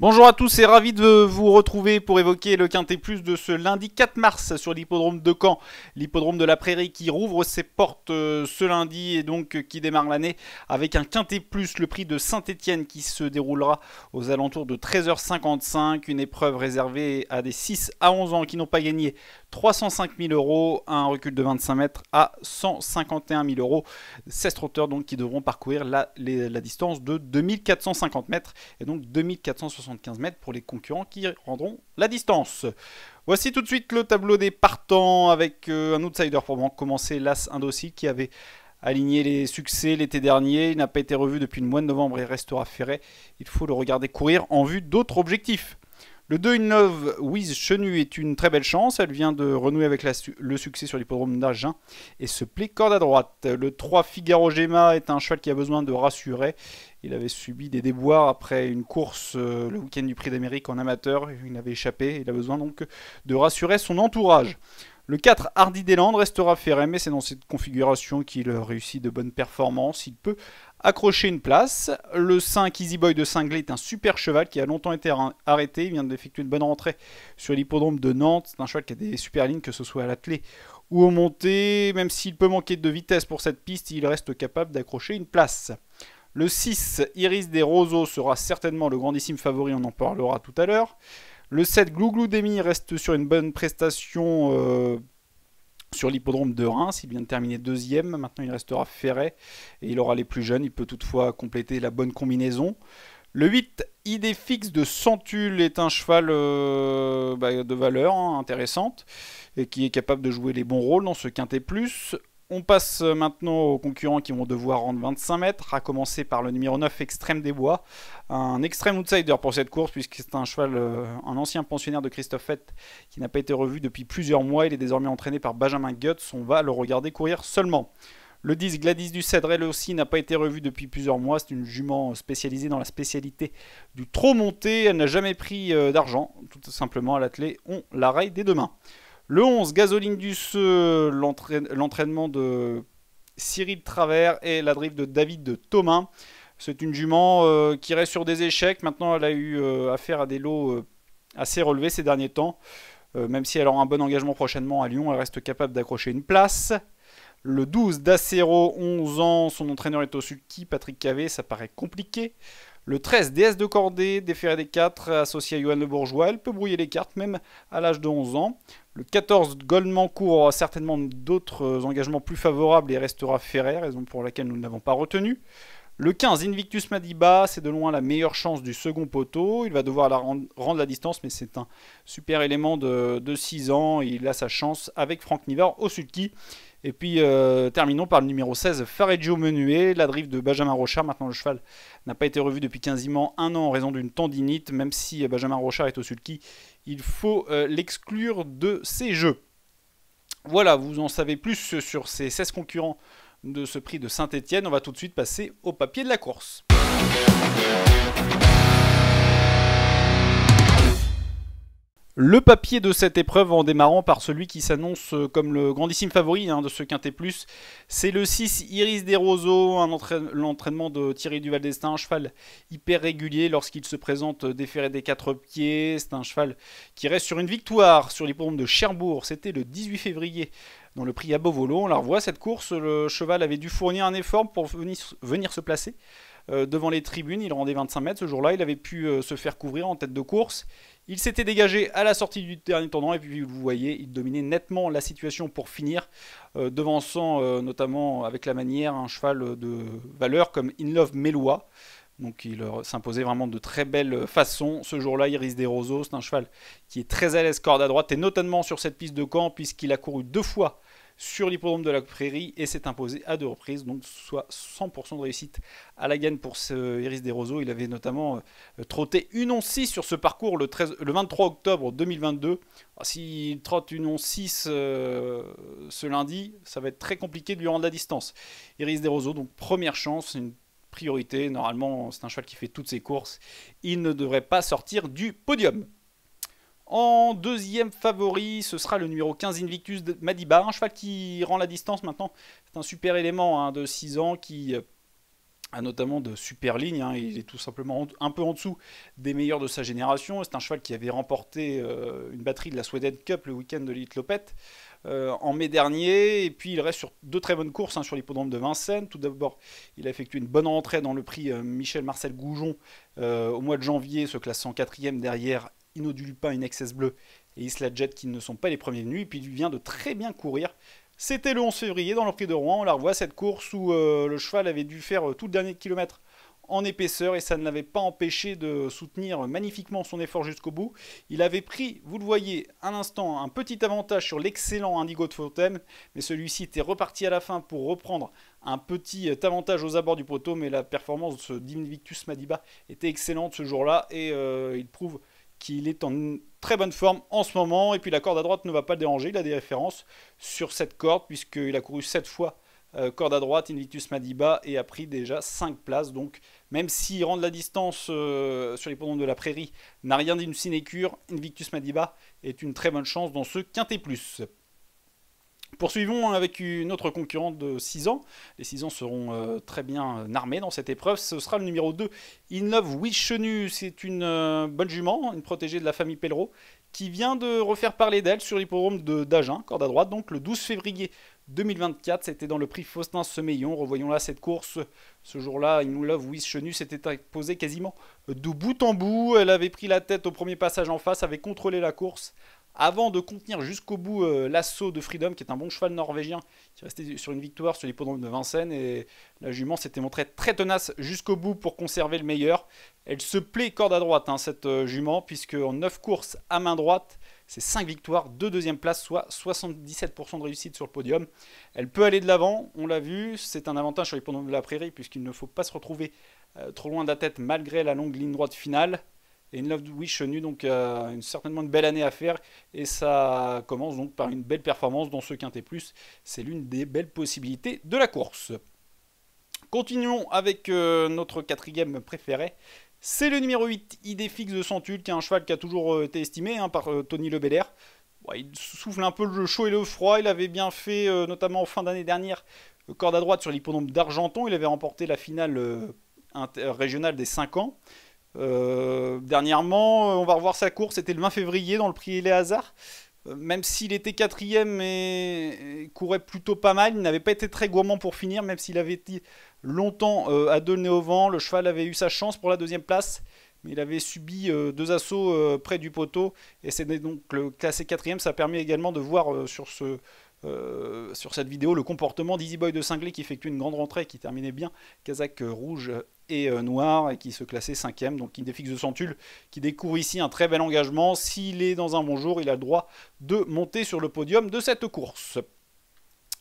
Bonjour à tous et ravi de vous retrouver pour évoquer le Quintet Plus de ce lundi 4 mars sur l'hippodrome de Caen, l'hippodrome de la Prairie qui rouvre ses portes ce lundi et donc qui démarre l'année avec un Quintet Plus, le prix de Saint-Étienne qui se déroulera aux alentours de 13h55, une épreuve réservée à des 6 à 11 ans qui n'ont pas gagné 305 000 €, un recul de 25 mètres à 151 000 €, 16 trotteurs donc qui devront parcourir la distance de 2450 mètres et donc 2475 mètres pour les concurrents qui rendront la distance. Voici tout de suite le tableau des partants avec un outsider pour commencer, l'As Indocile qui avait aligné les succès l'été dernier. Il n'a pas été revu depuis le mois de novembre et restera ferré. Il faut le regarder courir en vue d'autres objectifs. Le 2 in Love Wiz Chenu est une très belle chance. Elle vient de renouer avec le succès sur l'hippodrome d'Agen et se plaît corde à droite. Le 3 Figaro Gemma est un cheval qui a besoin de rassurer. Il avait subi des déboires après une course le week-end du Prix d'Amérique en amateur. Il avait échappé. Il a besoin donc de rassurer son entourage. Le 4 Hardy Deslandes restera ferré, mais c'est dans cette configuration qu'il réussit de bonnes performances. Il peut accrocher une place. Le 5 Easy Boy de Cinglé est un super cheval qui a longtemps été arrêté. Il vient d'effectuer une bonne rentrée sur l'hippodrome de Nantes. C'est un cheval qui a des super lignes, que ce soit à l'attelé ou au monté. Même s'il peut manquer de vitesse pour cette piste, il reste capable d'accrocher une place. Le 6 Iris des Roseaux sera certainement le grandissime favori, on en parlera tout à l'heure. Le 7 Glouglou Demi reste sur une bonne prestation sur l'hippodrome de Reims. Il vient de terminer deuxième. Maintenant, il restera ferré et il aura les plus jeunes. Il peut toutefois compléter la bonne combinaison. Le 8 Idée Fixe de Centule est un cheval de valeur intéressante et qui est capable de jouer les bons rôles dans ce Quintet Plus. On passe maintenant aux concurrents qui vont devoir rendre 25 mètres, à commencer par le numéro 9, Extrême des Bois. Un extrême outsider pour cette course, puisque c'est un cheval, un ancien pensionnaire de Christophe Fett, qui n'a pas été revu depuis plusieurs mois. Il est désormais entraîné par Benjamin Guts. On va le regarder courir seulement. Le 10, Gladys du Cèdre, elle aussi, n'a pas été revue depuis plusieurs mois. C'est une jument spécialisée dans la spécialité du trot monté. Elle n'a jamais pris d'argent. Tout simplement, à l'attelé, on la raille des deux mains. Le 11, Gasolindus, l'entraînement de Cyril Travers et la drive de David de Thomain. C'est une jument qui reste sur des échecs. Maintenant, elle a eu affaire à des lots assez relevés ces derniers temps. Même si elle aura un bon engagement prochainement à Lyon, elle reste capable d'accrocher une place. Le 12, Dacero, 11 ans, son entraîneur est au sulky, Patrick Cavé, ça paraît compliqué. Le 13, DS de Cordée, déféré des 4, associé à Johan Le Bourgeois, elle peut brouiller les cartes même à l'âge de 11 ans. Le 14, Goldmancourt aura certainement d'autres engagements plus favorables et restera ferré, raison pour laquelle nous ne l'avons pas retenu. Le 15, Invictus Madiba, c'est de loin la meilleure chance du second poteau. Il va devoir rendre la distance, mais c'est un super élément de 6 ans. Il a sa chance avec Franck Nivard au sulky. Et puis terminons par le numéro 16, Fareggio Menuet, la drive de Benjamin Rochard. Maintenant le cheval n'a pas été revu depuis quasiment un an en raison d'une tendinite. Même si Benjamin Rochard est au sulky, il faut l'exclure de ses jeux. Voilà, vous en savez plus sur ces 16 concurrents de ce prix de Saint-Étienne. On va tout de suite passer au papier de la course. Le papier de cette épreuve, en démarrant par celui qui s'annonce comme le grandissime favori de ce Quintet Plus, c'est le 6 Iris des Roseaux, l'entraînement de Thierry Duval d'Estaing, un cheval hyper régulier lorsqu'il se présente déféré des 4 pieds. C'est un cheval qui reste sur une victoire sur l'hippodrome de Cherbourg, c'était le 18 février. Dans le prix à Beauvolo, on la revoit cette course, le cheval avait dû fournir un effort pour venir se placer devant les tribunes. Il rendait 25 mètres ce jour-là, il avait pu se faire couvrir en tête de course. Il s'était dégagé à la sortie du dernier tournant et puis vous voyez, il dominait nettement la situation pour finir, devançant notamment avec la manière un cheval de valeur comme In Love Melois. Donc il s'imposait vraiment de très belle façon. Ce jour-là, Iris des Roseaux, c'est un cheval qui est très à l'aise corde à droite et notamment sur cette piste de Caen puisqu'il a couru 2 fois sur l'hippodrome de la Prairie et s'est imposé à 2 reprises, donc soit 100% de réussite à la gagne pour ce Iris des Roseaux. Il avait notamment trotté une 11-6 sur ce parcours le 23 octobre 2022. S'il trotte une 11-6 ce lundi, ça va être très compliqué de lui rendre la distance. Iris des Roseaux, donc première chance, une priorité. Normalement, c'est un cheval qui fait toutes ses courses. Il ne devrait pas sortir du podium. En deuxième favori, ce sera le numéro 15 Invictus de Madiba, un cheval qui rend la distance maintenant. C'est un super élément de 6 ans qui a notamment de super lignes, hein. Il est tout simplement un peu en dessous des meilleurs de sa génération. C'est un cheval qui avait remporté une batterie de la Sweden Cup le week-end de l'Elite Lopette en mai dernier. Et puis il reste sur deux très bonnes courses, hein, sur l'hippodrome de Vincennes. Tout d'abord, il a effectué une bonne rentrée dans le prix Michel Marcel Goujon au mois de janvier, se classant quatrième derrière Inno du Lupin, Inexcess Bleu et Isla Jet, qui ne sont pas les premiers venus. Et puis il vient de très bien courir. C'était le 11 février dans le prix de Rouen. On la revoit, cette course où le cheval avait dû faire tout le dernier kilomètre en épaisseur et ça ne l'avait pas empêché de soutenir magnifiquement son effort jusqu'au bout. Il avait pris, vous le voyez, un instant, un petit avantage sur l'excellent Indigo de Fontaine, mais celui-ci était reparti à la fin pour reprendre un petit avantage aux abords du poteau, mais la performance d'Invictus Madiba était excellente ce jour-là et il prouve qu'il est en très bonne forme en ce moment. Et puis la corde à droite ne va pas le déranger, il a des références sur cette corde puisqu'il a couru 7 fois corde à droite, Invictus Madiba, et a pris déjà 5 places. Donc même s'il rend de la distance sur les pendants de la prairie, n'a rien d'une sinécure, Invictus Madiba est une très bonne chance dans ce Quintet Plus. Poursuivons avec une autre concurrente de 6 ans. Les 6 ans seront très bien armés dans cette épreuve. Ce sera le numéro 2, In Love Wichenu. C'est une bonne jument, une protégée de la famille Pellereau, qui vient de refaire parler d'elle sur l'hippodrome d'Agen, corde à droite, donc le 12 février 2024. C'était dans le prix Faustin-Semeillon. Revoyons là cette course. Ce jour-là, In Love Wichenu s'était imposée quasiment de bout en bout. Elle avait pris la tête au premier passage en face, avait contrôlé la course, avant de contenir jusqu'au bout l'assaut de Freedom, qui est un bon cheval norvégien, qui restait sur une victoire sur l'hippodrome de Vincennes. Et la jument s'était montrée très tenace jusqu'au bout pour conserver le meilleur. Elle se plaît corde à droite, hein, cette jument, puisque en 9 courses à main droite, c'est 5 victoires, 2 deuxième places, soit 77% de réussite sur le podium. Elle peut aller de l'avant, on l'a vu, c'est un avantage sur l'hippodrome de la prairie, puisqu'il ne faut pas se retrouver trop loin de la tête malgré la longue ligne droite finale. Et In Love Wichenu, donc certainement une belle année à faire, et ça commence donc par une belle performance dans ce Quintet Plus. C'est l'une des belles possibilités de la course. Continuons avec notre quatrième préféré. C'est le numéro 8, Idéfix de Centulle, qui est un cheval qui a toujours été estimé, hein, par Tony Lebelair. Ouais, il souffle un peu le chaud et le froid. Il avait bien fait, notamment en fin d'année dernière, corde à droite sur l'hippodrome d'Argenton. Il avait remporté la finale régionale des 5 ans. Dernièrement, on va revoir sa course, c'était le 20 février dans le prix Éléazar. Même s'il était quatrième et courait plutôt pas mal, il n'avait pas été très gourmand pour finir, même s'il avait été longtemps à deux le nez au vent. Le cheval avait eu sa chance pour la deuxième place, mais il avait subi 2 assauts près du poteau, et c'est donc le classé quatrième. Ça permet également de voir sur cette vidéo le comportement d'Easy Boy de Cinglé, qui effectue une grande rentrée, qui terminait bien, casaque rouge et noir, et qui se classait 5ème. Donc Idéfix de Centulle qui découvre ici un très bel engagement. S'il est dans un bon jour, il a le droit de monter sur le podium de cette course.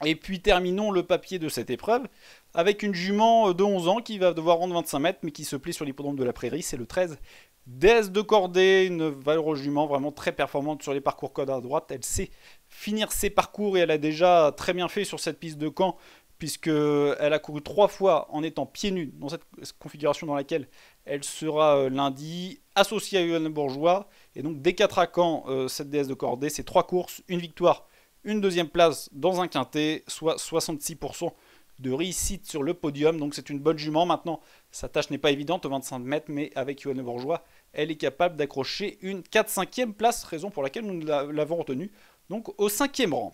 Et puis terminons le papier de cette épreuve avec une jument de 11 ans qui va devoir rendre 25 mètres, mais qui se plaît sur l'hippodrome de la prairie. C'est le 13, Déesse de Cordée, une valeureuse jument vraiment très performante sur les parcours corde à droite. Elle sait finir ses parcours et elle a déjà très bien fait sur cette piste de Caen, puisqu'elle a couru 3 fois en étant pieds nus dans cette configuration dans laquelle elle sera lundi, associée à Yoann Bourgeois. Et donc dès 4 à Caen, cette Déesse de Cordée, c'est 3 courses, une victoire, une deuxième place dans un quintet, soit 66% de réussite sur le podium. Donc c'est une bonne jument. Maintenant, sa tâche n'est pas évidente au 25 mètres, mais avec Yoann Bourgeois, elle est capable d'accrocher une 4-5e place, raison pour laquelle nous l'avons retenue donc au 5e rang.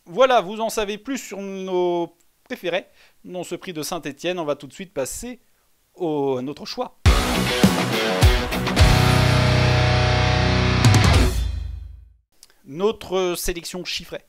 Voilà, vous en savez plus sur nos préférés dans ce prix de Saint-Étienne. On va tout de suite passer à notre choix. Notre sélection chiffrée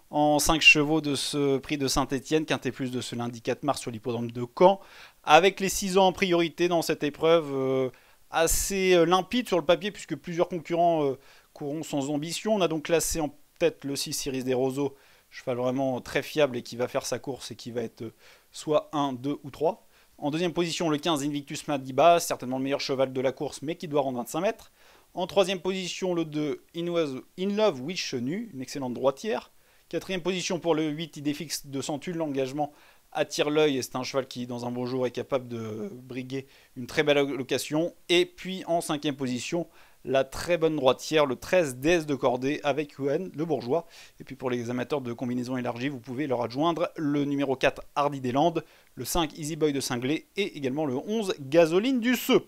en 5 chevaux de ce prix de Saint-Étienne, Quintet Plus de ce lundi 4 mars sur l'hippodrome de Caen, avec les 6 ans en priorité dans cette épreuve assez limpide sur le papier, puisque plusieurs concurrents courront sans ambition. On a donc classé en tête le 6 Iris des Roseaux, cheval vraiment très fiable et qui va faire sa course et qui va être soit 1, 2 ou 3. En deuxième position, le 15 Invictus Madiba, certainement le meilleur cheval de la course, mais qui doit rendre 25 mètres. En troisième position, le 2 In Love Wichenu, une excellente droitière. Quatrième position pour le 8 Idéfix de Centulle, l'engagement attire l'œil et c'est un cheval qui, dans un bon jour, est capable de briguer une très belle allocation. Et puis en 5e position, la très bonne droitière, le 13 DS de cordée avec Yuan, le bourgeois. Et puis pour les amateurs de combinaisons élargies, vous pouvez leur adjoindre le numéro 4 Hardy des Landes, le 5 Easy Boy de Cinglé et également le 11 Gasoline du Seu.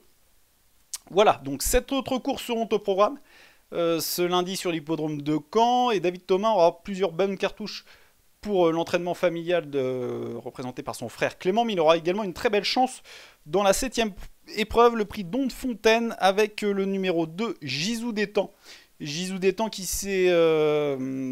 Voilà, donc 7 autres courses seront au programme ce lundi sur l'hippodrome de Caen, et David Thomas aura plusieurs bonnes cartouches pour l'entraînement familial représenté par son frère Clément, mais il aura également une très belle chance dans la 7e épreuve, le prix Don de Fontaine, avec le numéro 2 Gisou d'Étang. Gisou d'Étang qui s'est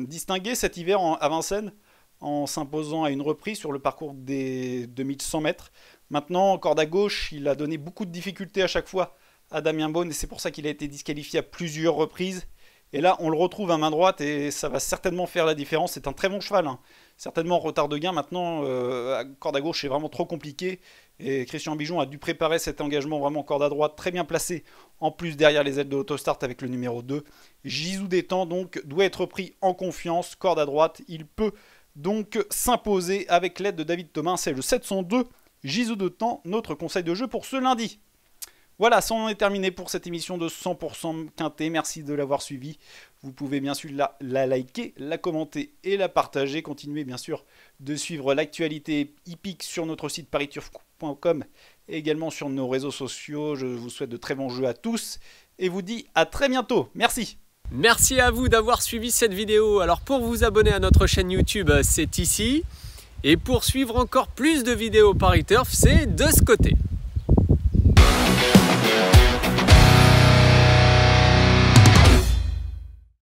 distingué cet hiver à Vincennes en s'imposant à une reprise sur le parcours des 2100 mètres. Maintenant, corde à gauche, il a donné beaucoup de difficultés à chaque fois à Damien Beaune, et c'est pour ça qu'il a été disqualifié à plusieurs reprises. Et là, on le retrouve à main droite et ça va certainement faire la différence. C'est un très bon cheval, hein. Certainement en retard de gain. Maintenant, à corde à gauche, c'est vraiment trop compliqué. Et Christian Bijon a dû préparer cet engagement vraiment corde à droite, très bien placé. En plus, derrière les ailes de l'autostart avec le numéro 2. Gisou d'Étang, donc, doit être pris en confiance. Corde à droite, il peut donc s'imposer avec l'aide de David Thomas. C'est le 702 Gisou d'Étang, notre conseil de jeu pour ce lundi. Voilà, ça en est terminé pour cette émission de 100% Quintet. Merci de l'avoir suivi. Vous pouvez bien sûr la liker, la commenter et la partager. Continuez bien sûr de suivre l'actualité hippique sur notre site pariturf.com et également sur nos réseaux sociaux. Je vous souhaite de très bons jeux à tous et vous dis à très bientôt. Merci. Merci à vous d'avoir suivi cette vidéo. Alors pour vous abonner à notre chaîne YouTube, c'est ici. Et pour suivre encore plus de vidéos Pariturf, c'est de ce côté.